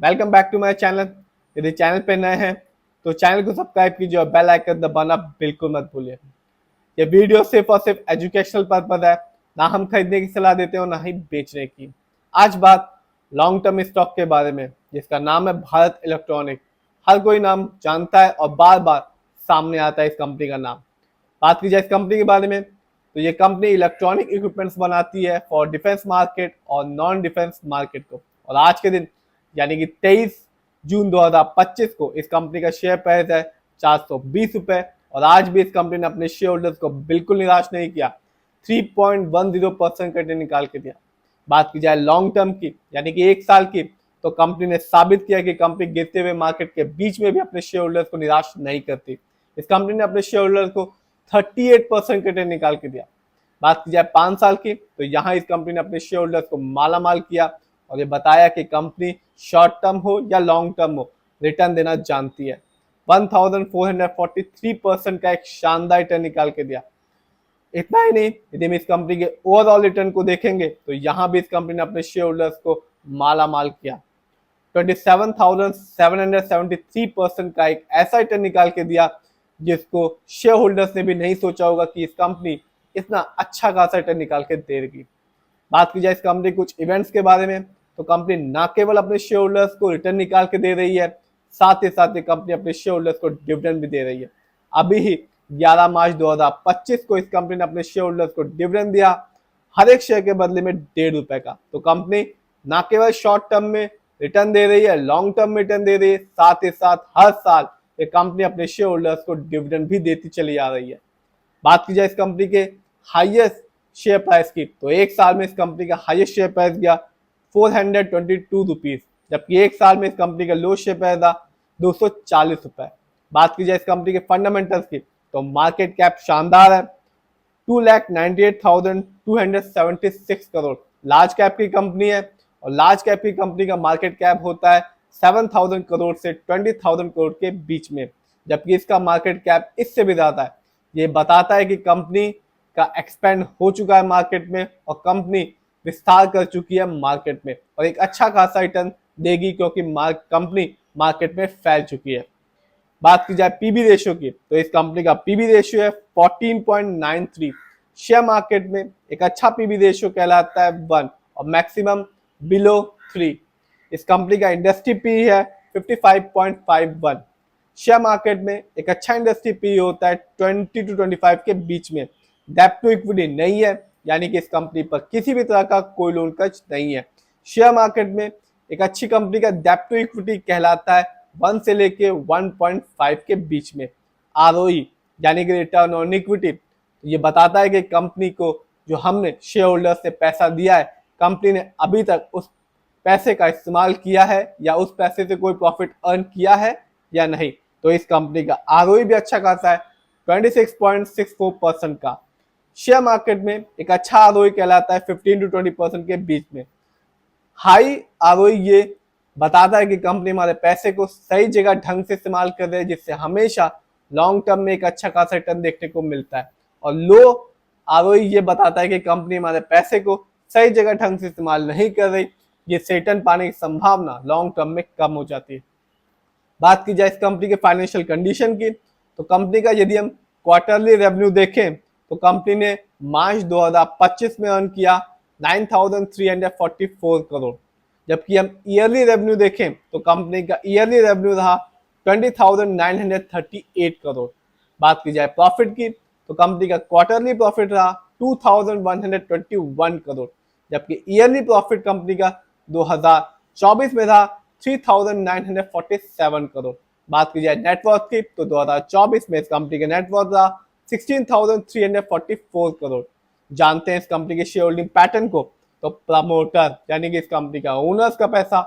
Welcome back to my channel. यदि channel पे नए हैं तो चैनल को सब्सक्राइब कीजिए और बेल आइकन दबाना बिल्कुल मत भूलिए। ये वीडियो सिर्फ और सिर्फ एजुकेशनल पर्पज है, ना हम खरीदने की सलाह देते हैं और ना ही बेचने की। आज बात लॉन्ग टर्म स्टॉक के बारे में, जिसका नाम है भारत इलेक्ट्रॉनिक। हर कोई नाम जानता है और बार बार सामने आता है इस कंपनी का नाम। बात की जाए इस कंपनी के बारे में तो ये कंपनी इलेक्ट्रॉनिक इक्विपमेंट्स बनाती है फॉर डिफेंस मार्केट और नॉन डिफेंस मार्केट को। और आज के दिन यानी कि 23 जून 2025 को इस कंपनी का शेयर प्राइस है 420 रुपए। और आज भी इस कंपनी ने अपने शेयर होल्डर्स को बिल्कुल निराश नहीं किया, 3.10% का रिटर्न निकाल के दिया। बात की जाए लॉन्ग टर्म की यानी कि 1 साल की, तो कंपनी ने साबित किया कि कंपनी गिरते हुए मार्केट के बीच में भी अपने शेयर होल्डर्स को निराश नहीं करती। इस कंपनी ने अपने शेयर होल्डर्स को 38% का रिटर्न निकाल के दिया। बात की जाए 5 साल की, तो यहाँ इस कंपनी ने अपने शेयर होल्डर्स को माला माल किया और ये बताया कि कंपनी शॉर्ट टर्म हो या लॉन्ग टर्म हो, रिटर्न देना जानती है। 1443% का एक शानदार रिटर्न निकाल के दिया। इतना ही नहीं, यदि हम इस कंपनी के ओवरऑल रिटर्न को देखेंगे तो यहाँ भी इस कंपनी ने अपने शेयर होल्डर्स को माला माल किया। 27,773% का एक ऐसा रिटर्न निकाल के दिया जिसको शेयर होल्डर्स ने भी नहीं सोचा होगा कि इस कंपनी इतना अच्छा खासा रिटर्न निकाल के देगी। बात की जाए इस कंपनी कुछ इवेंट्स के बारे में, तो कंपनी ना केवल अपने शेयर होल्डर्स को रिटर्न निकाल के दे रही है, साथ ही साथ कंपनी अपने शेयर होल्डर्स को डिविडेंड भी दे रही है। अभी ही 11 मार्च 2025 को इस कंपनी ने अपने शेयर होल्डर्स को डिविडेंड दिया, हर एक शेयर के बदले में ₹1.5 का। तो कंपनी ना केवल शॉर्ट टर्म में रिटर्न दे रही है, लॉन्ग टर्म में रिटर्न दे रही है, साथ ही साथ हर साल ये कंपनी अपने शेयर होल्डर्स को डिविडेंड भी देती चली आ रही है। बात की जाए इस कंपनी के हाईएस्ट शेयर प्राइस की, तो 1 साल में इस कंपनी का हाईएस्ट शेयर प्राइस गया 422 रुपीज, जबकि 1 साल में इस कंपनी का लो शेयर प्राइस था 240 रुपए। बात की जाए इस कंपनी के फंडामेंटल्स की, तो मार्केट कैप शानदार है, 2,98,276 करोड़ लार्ज कैप की कंपनी है। और लार्ज कैप की कंपनी का मार्केट कैप होता है 7,000 करोड़ से 20,000 करोड़ के बीच में, जबकि इसका मार्केट कैप इससे भी ज्यादा है। ये बताता है कि कंपनी का एक्सपेंड हो चुका है मार्केट में और कंपनी विस्तार कर चुकी है मार्केट में और एक अच्छा खासा रिटर्न देगी, क्योंकि कंपनी मार्केट में फैल चुकी है। बात की जाए पीबी रेशियो की, तो इस कंपनी का पीबी रेशियो है 14.93। शेयर मार्केट में एक अच्छा पीबी रेशियो कहलाता है 1 और मैक्सिमम बिलो 3। इस कंपनी का इंडस्ट्री पी है 55.51। शेयर मार्केट में एक अच्छा इंडस्ट्री पी होता है 20 to 25 के बीच में। डेप्ट टू इक्विटी नहीं है, यानी कि इस कंपनी पर किसी भी तरह का कोई लोन खर्च नहीं है। शेयर मार्केट में एक अच्छी कंपनी का डेप्ट टू इक्विटी कहलाता है 1 से लेके 1.5 के बीच में। आरओई यानी कि रिटर्न ऑन इक्विटी, ये बताता है कि कंपनी को जो हमने शेयर होल्डर से पैसा दिया है, कंपनी ने अभी तक उस पैसे का इस्तेमाल किया है या उस पैसे से कोई प्रॉफिट अर्न किया है या नहीं। तो इस कंपनी का आरओई भी अच्छा खासा है 26.64% का। शेयर मार्केट में एक अच्छा आरओई कहलाता है 15 to 20% के बीच में। हाई आरओई ये बताता है कि कंपनी हमारे पैसे को सही जगह ढंग से इस्तेमाल कर रही है, जिससे हमेशा लॉन्ग टर्म में एक अच्छा खासा रिटर्न देखने को मिलता है। और लो आरओई ये बताता है कि कंपनी हमारे पैसे को सही जगह ढंग से इस्तेमाल नहीं कर रही, जिससे रिटर्न पाने की संभावना लॉन्ग टर्म में कम हो जाती है। बात की जाए इस कंपनी के फाइनेंशियल कंडीशन की, तो कंपनी का यदि हम क्वार्टरली रेवेन्यू देखें तो कंपनी ने मार्च 2025 में अर्न किया 9,344 करोड़, जबकि हम ईयरली रेवेन्यू देखें तो कंपनी का ईयरली रेवेन्यू रहा 20,938 करोड़। बात की जाए प्रॉफिट की, तो कंपनी का क्वार्टरली प्रॉफिट रहा 2,121 करोड़, जबकि ईयरली प्रॉफिट कंपनी का 2024 में रहा 3,947 करोड़। बात की जाए नेटवर्थ की, तो 2024 में इस कंपनी का नेटवर्थ रहा 16,344 करोड़। जानते हैं इस कंपनी के शेयर होल्डिंग पैटर्न को, तो प्रमोटर यानी कि इस कंपनी का ओनर्स का पैसा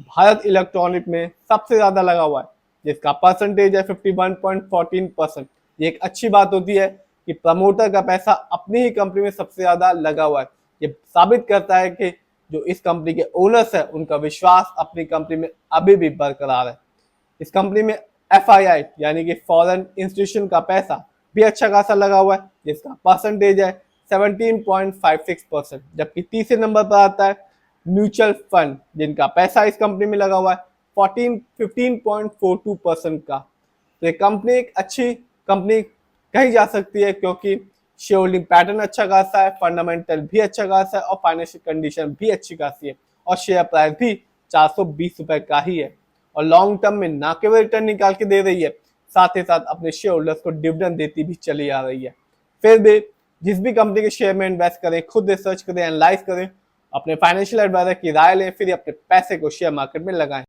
भारत इलेक्ट्रॉनिक में सबसे ज्यादा लगा हुआ है, जिसका परसेंटेज है 51.14%। ये एक अच्छी बात होती है कि प्रमोटर का पैसा अपनी ही कंपनी में सबसे ज्यादा लगा हुआ है। ये साबित करता है कि जो इस कंपनी के ओनर्स है उनका विश्वास अपनी कंपनी में अभी भी बरकरार है। इस कंपनी में एफआईआई यानी कि फॉरेन इंस्टीट्यूशन का पैसा भी अच्छा खासा लगा हुआ है, जिसका परसेंटेज है 17.56%। जबकि तीसरे नंबर पर आता है म्यूचुअल फंड, जिनका पैसा इस कंपनी में लगा हुआ है 15.42% का। तो ये कंपनी एक अच्छी कंपनी कही जा सकती है क्योंकि शेयर होल्डिंग पैटर्न अच्छा खासा है, फंडामेंटल भी अच्छा खासा है और फाइनेंशियल कंडीशन भी अच्छी खासी है और शेयर प्राइस भी 420 रुपए का ही है और लॉन्ग टर्म में ना केवल रिटर्न निकाल के दे रही है, साथ ही साथ अपने शेयर होल्डर्स को डिविडेंड देती भी चली आ रही है। फिर भी जिस भी कंपनी के शेयर में इन्वेस्ट करें, खुद रिसर्च करें, एनालाइज करें, अपने फाइनेंशियल एडवाइजर की राय लें, फिर अपने पैसे को शेयर मार्केट में लगाएं।